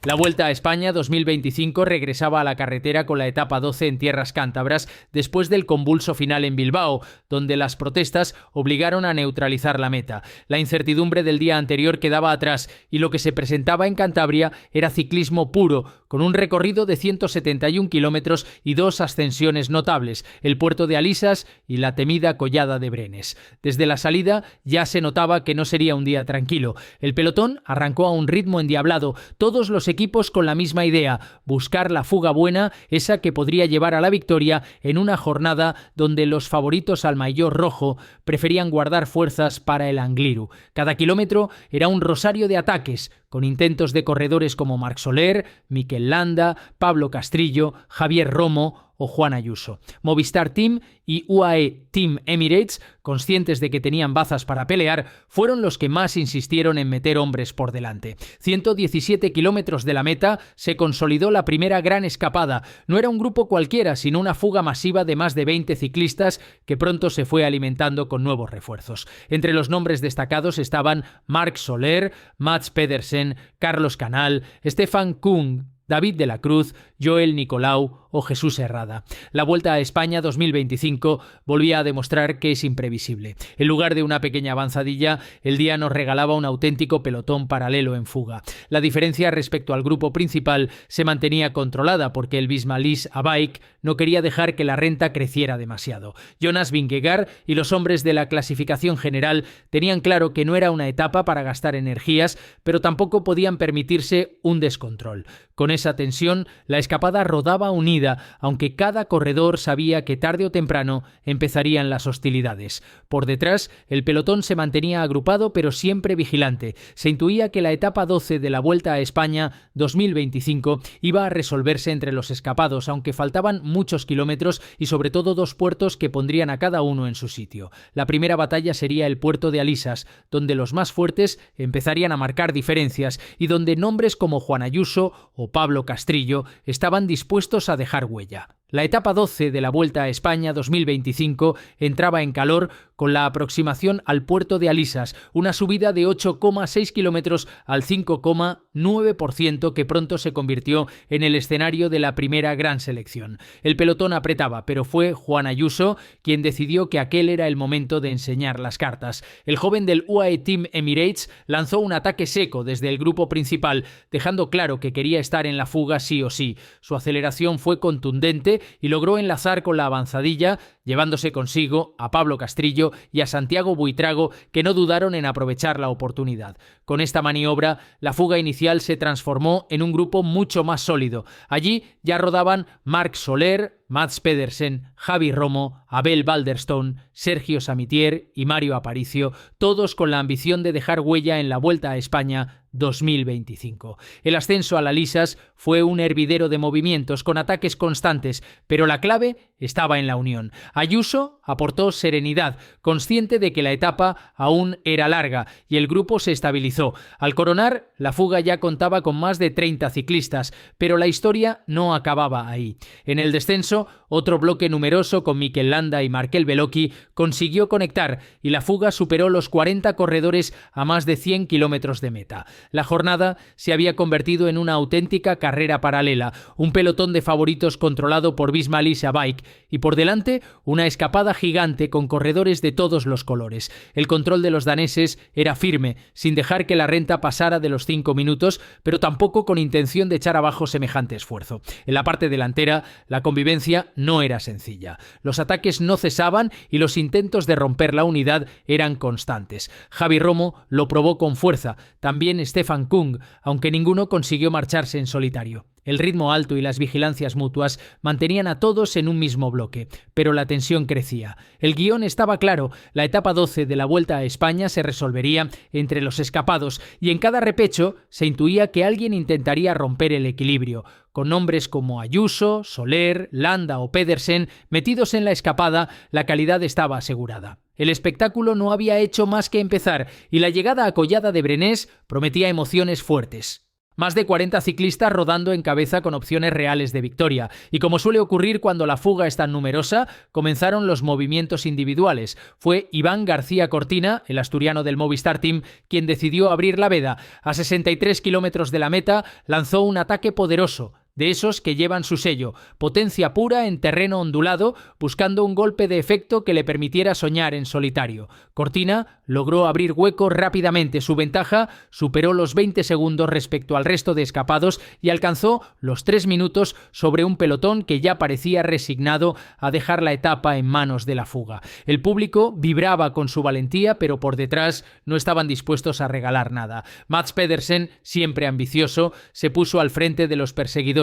La Vuelta a España 2025 regresaba a la carretera con la etapa 12 en tierras cántabras después del convulso final en Bilbao, donde las protestas obligaron a neutralizar la meta. La incertidumbre del día anterior quedaba atrás y lo que se presentaba en Cantabria era ciclismo puro, con un recorrido de 171 kilómetros y dos ascensiones notables, el puerto de Alisas y la temida Collada de Brenes. Desde la salida ya se notaba que no sería un día tranquilo. El pelotón arrancó a un ritmo endiablado, todos los equipos con la misma idea, buscar la fuga buena, esa que podría llevar a la victoria en una jornada donde los favoritos al maillot rojo preferían guardar fuerzas para el Angliru. Cada kilómetro era un rosario de ataques, con intentos de corredores como Marc Soler, Mikel Landa, Pablo Castrillo, Javier Romo o Juan Ayuso. Movistar Team y UAE Team Emirates, conscientes de que tenían bazas para pelear, fueron los que más insistieron en meter hombres por delante. 117 kilómetros de la meta se consolidó la primera gran escapada. No era un grupo cualquiera, sino una fuga masiva de más de 20 ciclistas que pronto se fue alimentando con nuevos refuerzos. Entre los nombres destacados estaban Marc Soler, Mats Pedersen, Carlos Canal, Stefan Kung, David de la Cruz, Joel Nicolau o Jesús Herrada. La Vuelta a España 2025 volvía a demostrar que es imprevisible. En lugar de una pequeña avanzadilla, el día nos regalaba un auténtico pelotón paralelo en fuga. La diferencia respecto al grupo principal se mantenía controlada porque el Bismalis Bike no quería dejar que la renta creciera demasiado. Jonas Vingegaard y los hombres de la clasificación general tenían claro que no era una etapa para gastar energías, pero tampoco podían permitirse un descontrol. Con esa tensión, la escapada rodaba unida, aunque cada corredor sabía que tarde o temprano empezarían las hostilidades. Por detrás, el pelotón se mantenía agrupado pero siempre vigilante. Se intuía que la etapa 12 de la Vuelta a España 2025 iba a resolverse entre los escapados, aunque faltaban muchos kilómetros y sobre todo dos puertos que pondrían a cada uno en su sitio. La primera batalla sería el puerto de Alisas, donde los más fuertes empezarían a marcar diferencias y donde nombres como Juan Ayuso o Pablo Castrillo estaban dispuestos a dejar huella. La etapa 12 de la Vuelta a España 2025 entraba en calor con la aproximación al puerto de Alisas, una subida de 8,6 kilómetros al 5,9% que pronto se convirtió en el escenario de la primera gran selección. El pelotón apretaba, pero fue Juan Ayuso quien decidió que aquel era el momento de enseñar las cartas. El joven del UAE Team Emirates lanzó un ataque seco desde el grupo principal, dejando claro que quería estar en la fuga sí o sí. Su aceleración fue contundente y logró enlazar con la avanzadilla, llevándose consigo a Pablo Castrillo y a Santiago Buitrago, que no dudaron en aprovechar la oportunidad. Con esta maniobra, la fuga inicial se transformó en un grupo mucho más sólido. Allí ya rodaban Marc Soler, Mats Pedersen, Javi Romo, Abel Balderstone, Sergio Samitier y Mario Aparicio, todos con la ambición de dejar huella en la Vuelta a España 2025. El ascenso a la Alisas fue un hervidero de movimientos con ataques constantes, pero la clave estaba en la unión. Ayuso aportó serenidad, consciente de que la etapa aún era larga, y el grupo se estabilizó. Al coronar, la fuga ya contaba con más de 30 ciclistas, pero la historia no acababa ahí. En el descenso, otro bloque numeroso con Mikel Landa y Markel Bellocchi consiguió conectar y la fuga superó los 40 corredores a más de 100 kilómetros de meta. La jornada se había convertido en una auténtica carrera paralela, un pelotón de favoritos controlado por Bismalis Bike y por delante una escapada gigante con corredores de todos los colores. El control de los daneses era firme, sin dejar que la renta pasara de los 5 minutos, pero tampoco con intención de echar abajo semejante esfuerzo. En la parte delantera, la convivencia no era sencilla. Los ataques no cesaban y los intentos de romper la unidad eran constantes. Javi Romo lo probó con fuerza, también Stefan Kung, aunque ninguno consiguió marcharse en solitario. El ritmo alto y las vigilancias mutuas mantenían a todos en un mismo bloque, pero la tensión crecía. El guión estaba claro, la etapa 12 de la Vuelta a España se resolvería entre los escapados y en cada repecho se intuía que alguien intentaría romper el equilibrio. Con nombres como Ayuso, Soler, Landa o Pedersen metidos en la escapada, la calidad estaba asegurada. El espectáculo no había hecho más que empezar y la llegada a Collada de Brenes prometía emociones fuertes. Más de 40 ciclistas rodando en cabeza con opciones reales de victoria. Y como suele ocurrir cuando la fuga es tan numerosa, comenzaron los movimientos individuales. Fue Iván García Cortina, el asturiano del Movistar Team, quien decidió abrir la veda. A 63 kilómetros de la meta lanzó un ataque poderoso, de esos que llevan su sello, potencia pura en terreno ondulado, buscando un golpe de efecto que le permitiera soñar en solitario. Cortina logró abrir hueco rápidamente, su ventaja superó los 20 segundos respecto al resto de escapados y alcanzó los 3 minutos sobre un pelotón que ya parecía resignado a dejar la etapa en manos de la fuga. El público vibraba con su valentía, pero por detrás no estaban dispuestos a regalar nada. Mads Pedersen, siempre ambicioso, se puso al frente de los perseguidores.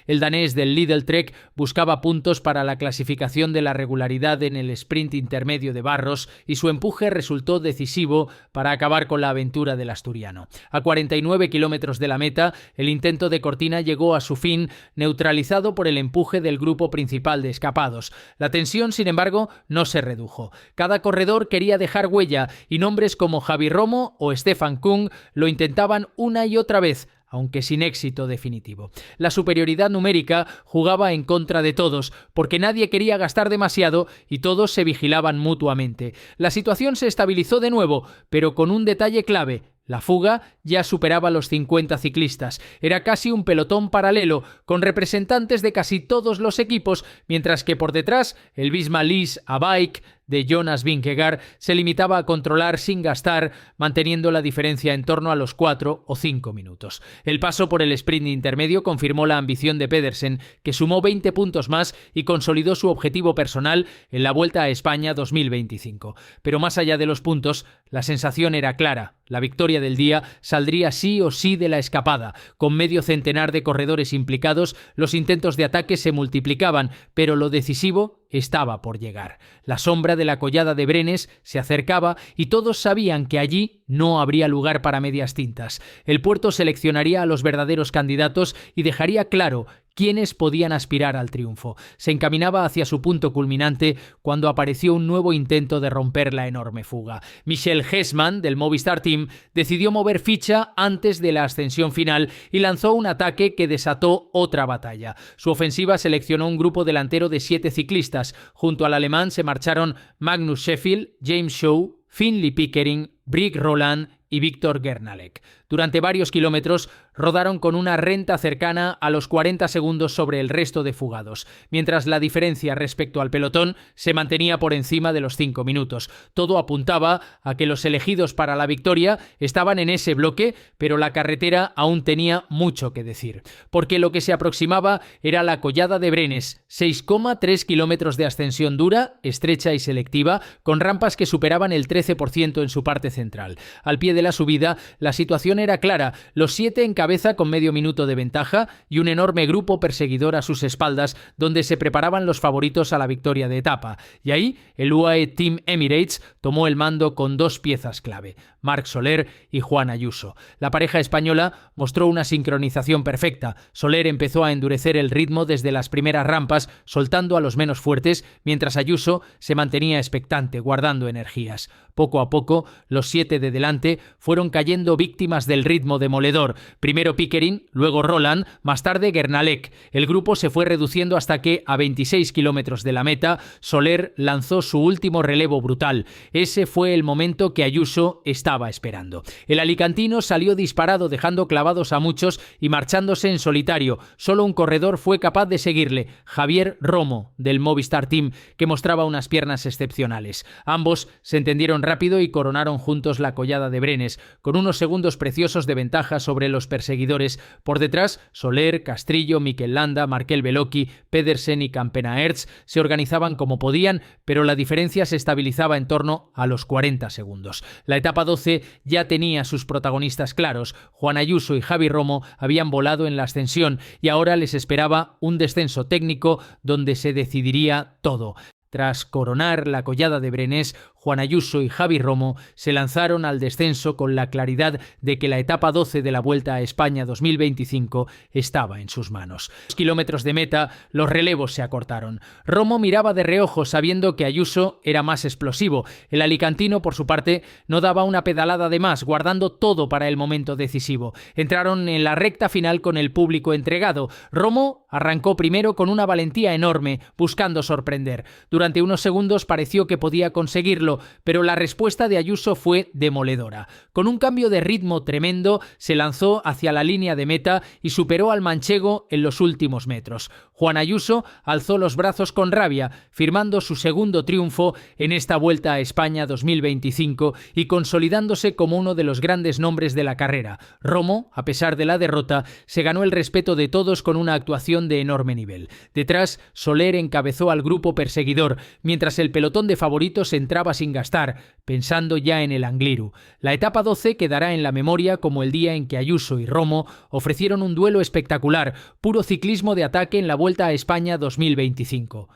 El danés del Lidl Trek buscaba puntos para la clasificación de la regularidad en el sprint intermedio de barros y su empuje resultó decisivo para acabar con la aventura del asturiano. A 49 kilómetros de la meta, el intento de Cortina llegó a su fin, neutralizado por el empuje del grupo principal de escapados. La tensión, sin embargo, no se redujo. Cada corredor quería dejar huella y nombres como Javi Romo o Stefan Kung lo intentaban una y otra vez, aunque sin éxito definitivo. La superioridad numérica jugaba en contra de todos, porque nadie quería gastar demasiado y todos se vigilaban mutuamente. La situación se estabilizó de nuevo, pero con un detalle clave: la fuga ya superaba los 50 ciclistas. Era casi un pelotón paralelo, con representantes de casi todos los equipos, mientras que por detrás el Visma Lease a Bike de Jonas Vingegaard se limitaba a controlar sin gastar, manteniendo la diferencia en torno a los 4 o 5 minutos. El paso por el sprint intermedio confirmó la ambición de Pedersen, que sumó 20 puntos más y consolidó su objetivo personal en la Vuelta a España 2025. Pero más allá de los puntos, la sensación era clara: la victoria del día saldría sí o sí de la escapada. Con medio centenar de corredores implicados, los intentos de ataque se multiplicaban, pero lo decisivo estaba por llegar. La sombra de la collada de Brenes se acercaba y todos sabían que allí no habría lugar para medias tintas. El puerto seleccionaría a los verdaderos candidatos y dejaría claro quiénes podían aspirar al triunfo. Se encaminaba hacia su punto culminante cuando apareció un nuevo intento de romper la enorme fuga. Michel Hessmann, del Movistar Team, decidió mover ficha antes de la ascensión final y lanzó un ataque que desató otra batalla. Su ofensiva seleccionó un grupo delantero de 7 ciclistas. Junto al alemán se marcharon Magnus Sheffield, James Shaw, Finlay Pickering, Brig Roland y Víctor Gernalek. Durante varios kilómetros rodaron con una renta cercana a los 40 segundos sobre el resto de fugados, mientras la diferencia respecto al pelotón se mantenía por encima de los 5 minutos. Todo apuntaba a que los elegidos para la victoria estaban en ese bloque, pero la carretera aún tenía mucho que decir, porque lo que se aproximaba era la collada de Brenes, 6,3 kilómetros de ascensión dura, estrecha y selectiva, con rampas que superaban el 13% en su parte central. Al pie de la subida, la situación era clara: los 7 en cabeza con medio minuto de ventaja y un enorme grupo perseguidor a sus espaldas, donde se preparaban los favoritos a la victoria de etapa. Y ahí el UAE Team Emirates tomó el mando con 2 piezas clave: Marc Soler y Juan Ayuso. La pareja española mostró una sincronización perfecta. Soler empezó a endurecer el ritmo desde las primeras rampas, soltando a los menos fuertes, mientras Ayuso se mantenía expectante, guardando energías. Poco a poco, los 7 de delante fueron cayendo víctimas del ritmo demoledor. Primero Pickering, luego Roland, más tarde Gernalek. El grupo se fue reduciendo hasta que, a 26 kilómetros de la meta, Soler lanzó su último relevo brutal. Ese fue el momento que Ayuso estaba esperando. El alicantino salió disparado, dejando clavados a muchos y marchándose en solitario. Solo un corredor fue capaz de seguirle: Javier Romo, del Movistar Team, que mostraba unas piernas excepcionales. Ambos se entendieron rápido y coronaron juntos la collada de Brenes, con unos segundos preciosos de ventaja sobre los perseguidores. Por detrás, Soler, Castrillo, Mikel Landa, Markel Bellocchi, Pedersen y Campenaerts se organizaban como podían, pero la diferencia se estabilizaba en torno a los 40 segundos. La etapa 12 ya tenía sus protagonistas claros. Juan Ayuso y Javi Romo habían volado en la ascensión y ahora les esperaba un descenso técnico donde se decidiría todo. Tras coronar la collada de Brenés, Juan Ayuso y Javi Romo se lanzaron al descenso con la claridad de que la etapa 12 de la Vuelta a España 2025 estaba en sus manos. A 2 kilómetros de meta, los relevos se acortaron. Romo miraba de reojo sabiendo que Ayuso era más explosivo. El alicantino, por su parte, no daba una pedalada de más, guardando todo para el momento decisivo. Entraron en la recta final con el público entregado. Romo arrancó primero con una valentía enorme, buscando sorprender. Durante unos segundos pareció que podía conseguirlo, pero la respuesta de Ayuso fue demoledora. Con un cambio de ritmo tremendo, se lanzó hacia la línea de meta y superó al manchego en los últimos metros. Juan Ayuso alzó los brazos con rabia, firmando su segundo triunfo en esta Vuelta a España 2025 y consolidándose como uno de los grandes nombres de la carrera. Romo, a pesar de la derrota, se ganó el respeto de todos con una actuación de enorme nivel. Detrás, Soler encabezó al grupo perseguidor, mientras el pelotón de favoritos entraba sin gastar, pensando ya en el Angliru. La etapa 12 quedará en la memoria como el día en que Ayuso y Romo ofrecieron un duelo espectacular, puro ciclismo de ataque en la Vuelta a España 2025.